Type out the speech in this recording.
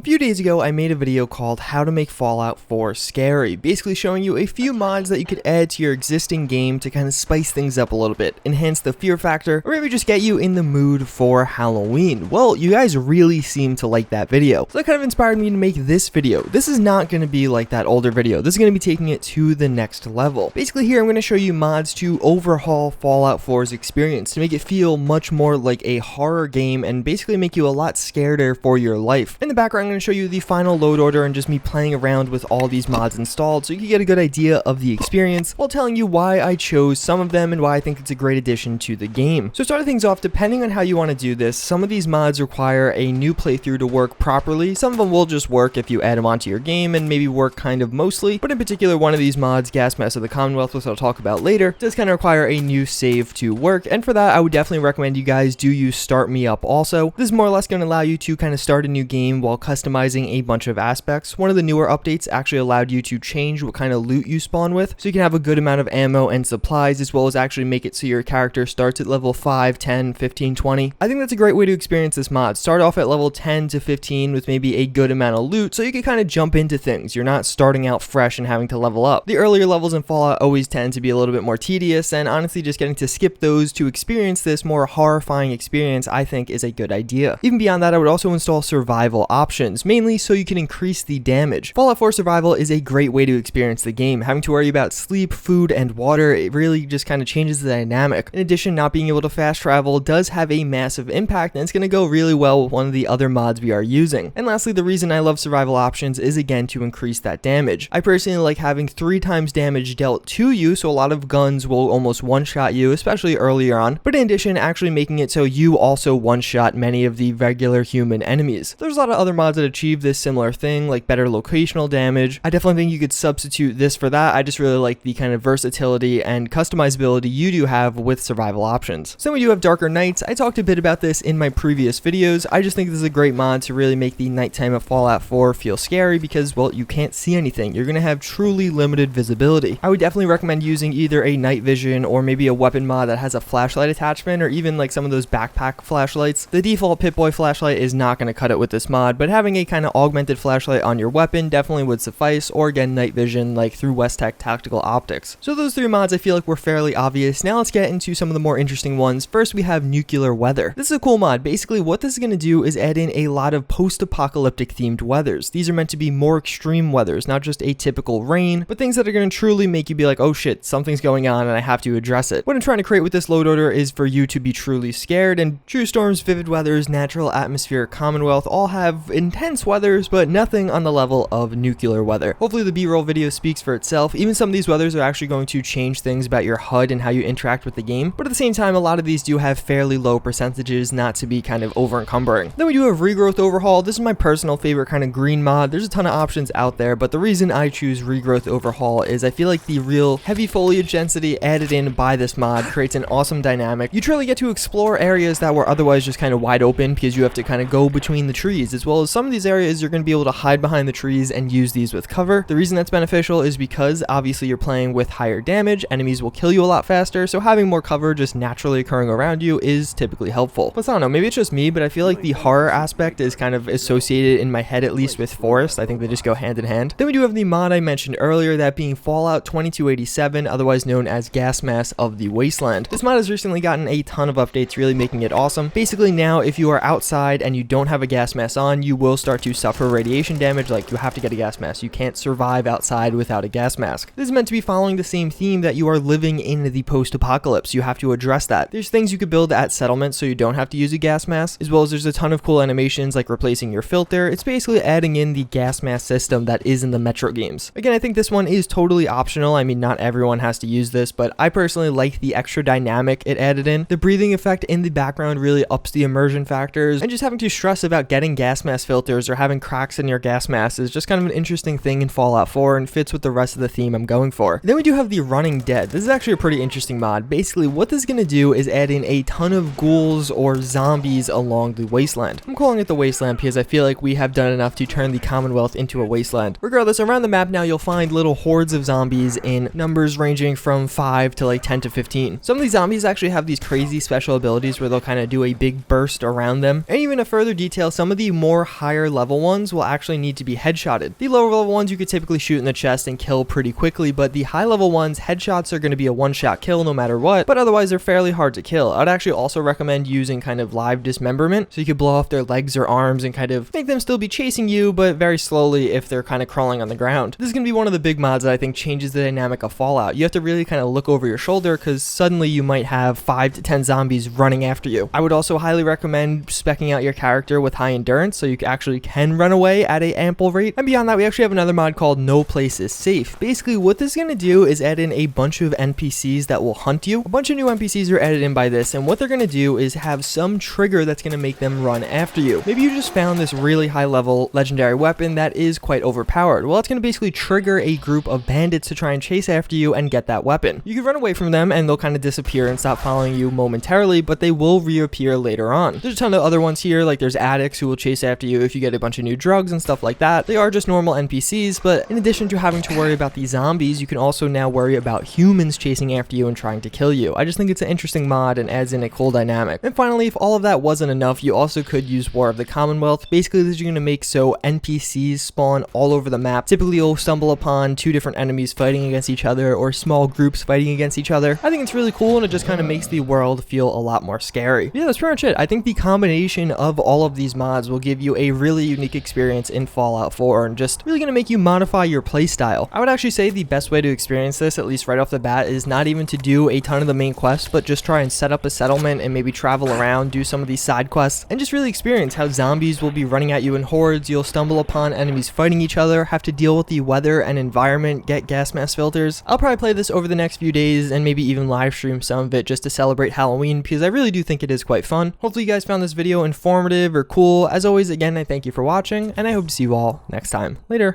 few days ago, I made a video called How to Make Fallout 4 Scary, basically showing you a few mods that you could add to your existing game to kind of spice things up a little bit, enhance the fear factor, or maybe just get you in the mood for Halloween. Well, you guys really seem to like that video, so that kind of inspired me to make this video. This is not going to be like that older video. This is going to be taking it to the next level. Basically here, I'm going to show you mods to overhaul Fallout 4's experience to make it feel much more like a horror game and basically make you a lot scareder for your life. In the background, I'm going to show you the final load order and just me playing around with all these mods installed so you can get a good idea of the experience while telling you why I chose some of them and why I think it's a great addition to the game. So starting things off, depending on how you want to do this, some of these mods require a new playthrough to work properly. Some of them will just work if you add them onto your game and maybe work kind of mostly, but in particular one of these mods, Gas Mask of the Commonwealth, which I'll talk about later, does kind of require a new save to work, and for that I would definitely recommend you guys do use Start Me Up also. This is more or less going to allow you to kind of start a new game while customizing a bunch of aspects. One of the newer updates actually allowed you to change what kind of loot you spawn with, so you can have a good amount of ammo and supplies, as well as actually make it so your character starts at level 5, 10, 15, 20. I think that's a great way to experience this mod. Start off at level 10 to 15 with maybe a good amount of loot, so you can kind of jump into things. You're not starting out fresh and having to level up. The earlier levels in Fallout always tend to be a little bit more tedious, and honestly just getting to skip those to experience this more horrifying experience I think is a good idea. Even beyond that, I would also install survival options, mainly so you can increase the damage. Fallout 4 Survival is a great way to experience the game. Having to worry about sleep, food, and water, it really just kind of changes the dynamic. In addition, not being able to fast travel does have a massive impact, and it's going to go really well with one of the other mods we are using. And lastly, the reason I love survival options is again to increase that damage. I personally like having 3 times damage dealt to you, so a lot of guns will almost one-shot you, especially earlier on, but in addition, actually making it so you also one-shot many of the regular human enemies. There's a lot of other mods that achieve this similar thing, like better locational damage. I definitely think you could substitute this for that. I just really like the kind of versatility and customizability you do have with survival options. So we do have Darker Nights. I talked a bit about this in my previous videos. I just think this is a great mod to really make the nighttime of Fallout 4 feel scary because, well, you can't see anything. You're going to have truly limited visibility. I would definitely recommend using either a night vision or maybe a weapon mod that has a flashlight attachment, or even like some of those backpack flashlights. The default Pip-Boy flashlight is not going to cut it with this mod, but having a kind of augmented flashlight on your weapon definitely would suffice, or again night vision like through Westech Tactical Optics. So those 3 mods I feel like were fairly obvious. Now let's get into some of the more interesting ones. First we have Nuclear Weather. This is a cool mod. Basically what this is going to do is add in a lot of post-apocalyptic themed weathers. These are meant to be more extreme weathers, not just atypical rain, but things that are going to truly make you be like, oh shit, something's going on and I have to address it. What I'm trying to create with this load order is for you to be truly scared, and True Storms, Vivid Weathers, Natural Atmosphere, Commonwealth all have intense weathers, but nothing on the level of Nuclear Weather. Hopefully the B-roll video speaks for itself. Even some of these weathers are actually going to change things about your HUD and how you interact with the game, but at the same time a lot of these do have fairly low percentages, not to be kind of over encumbering. Then we do have Regrowth Overhaul. This is my personal favorite kind of green mod. There's a ton of options out there, but the reason I choose Regrowth Overhaul is I feel like the real heavy foliage density added in by this mod creates an awesome dynamic. You truly get to explore areas that were otherwise just kind of wide open because you have to kind of go between the trees, as well as some of these areas you're going to be able to hide behind the trees and use these with cover. The reason that's beneficial is because obviously you're playing with higher damage, enemies will kill you a lot faster, so having more cover just naturally occurring around you is typically helpful. Plus I don't know, maybe it's just me, but I feel like the horror aspect is kind of associated in my head at least with forest. I think they just go hand in hand. Then we do have the mod I mentioned earlier, that being Fallout 2287, otherwise known as Gas Mask of the Wasteland. This mod has recently gotten a ton of updates, really making it awesome. Basically now if you are outside and you don't have a gas mask on, you will start to suffer radiation damage. Like, you have to get a gas mask. You can't survive outside without a gas mask. This is meant to be following the same theme that you are living in the post-apocalypse. You have to address that. There's things you could build at settlements so you don't have to use a gas mask, as well as there's a ton of cool animations like replacing your filter. It's basically adding in the gas mask system that is in the Metro games. Again, I think this one is totally optional. I mean, not everyone has to use this, but I personally like the extra dynamic it added in. The breathing effect in the background really ups the immersion factors, and just having to stress about getting gas mask filters or having cracks in your gas mask is just kind of an interesting thing in Fallout 4 and fits with the rest of the theme I'm going for. Then we do have the Running Dead. This is actually a pretty interesting mod. Basically what this is going to do is add in a ton of ghouls or zombies along the wasteland. I'm calling it the wasteland because I feel like we have done enough to turn the Commonwealth into a wasteland. Regardless, around the map now you'll find little hordes of zombies in numbers ranging from 5 to like 10 to 15. Some of these zombies actually have these crazy special abilities where they'll kind of do a big burst around them. And even a further detail, some of the more high higher level ones will actually need to be headshotted. The lower level ones you could typically shoot in the chest and kill pretty quickly, but the high level ones, headshots are going to be a one-shot kill no matter what, but otherwise they're fairly hard to kill. I'd actually also recommend using kind of live dismemberment, so you could blow off their legs or arms and kind of make them still be chasing you, but very slowly if they're kind of crawling on the ground. This is going to be one of the big mods that I think changes the dynamic of Fallout. You have to really kind of look over your shoulder because suddenly you might have 5 to 10 zombies running after you. I would also highly recommend speccing out your character with high endurance so you actually can run away at an ample rate. And beyond that, we actually have another mod called No Place is Safe. Basically, what this is going to do is add in a bunch of NPCs that will hunt you. A bunch of new NPCs are added in by this, and what they're going to do is have some trigger that's going to make them run after you. Maybe you just found this really high level legendary weapon that is quite overpowered. Well, it's going to basically trigger a group of bandits to try and chase after you and get that weapon. You can run away from them and they'll kind of disappear and stop following you momentarily, but they will reappear later on. There's a ton of other ones here, like there's addicts who will chase after you if you get a bunch of new drugs and stuff like that. They are just normal NPCs, but in addition to having to worry about these zombies, you can also now worry about humans chasing after you and trying to kill you. I just think it's an interesting mod and adds in a cool dynamic. And finally, if all of that wasn't enough, you also could use War of the Commonwealth. Basically, this is going to make so NPCs spawn all over the map. Typically, you'll stumble upon 2 different enemies fighting against each other or small groups fighting against each other. I think it's really cool and it just kind of makes the world feel a lot more scary. Yeah, that's pretty much it. I think the combination of all of these mods will give you a really unique experience in Fallout 4 and just really going to make you modify your playstyle. I would actually say the best way to experience this, at least right off the bat, is not even to do a ton of the main quests, but just try and set up a settlement and maybe travel around, do some of these side quests, and just really experience how zombies will be running at you in hordes. You'll stumble upon enemies fighting each other, have to deal with the weather and environment, get gas mask filters. I'll probably play this over the next few days and maybe even live stream some of it just to celebrate Halloween because I really do think it is quite fun. Hopefully you guys found this video informative or cool. As always, again, I thank you for watching and I hope to see you all next time. Later.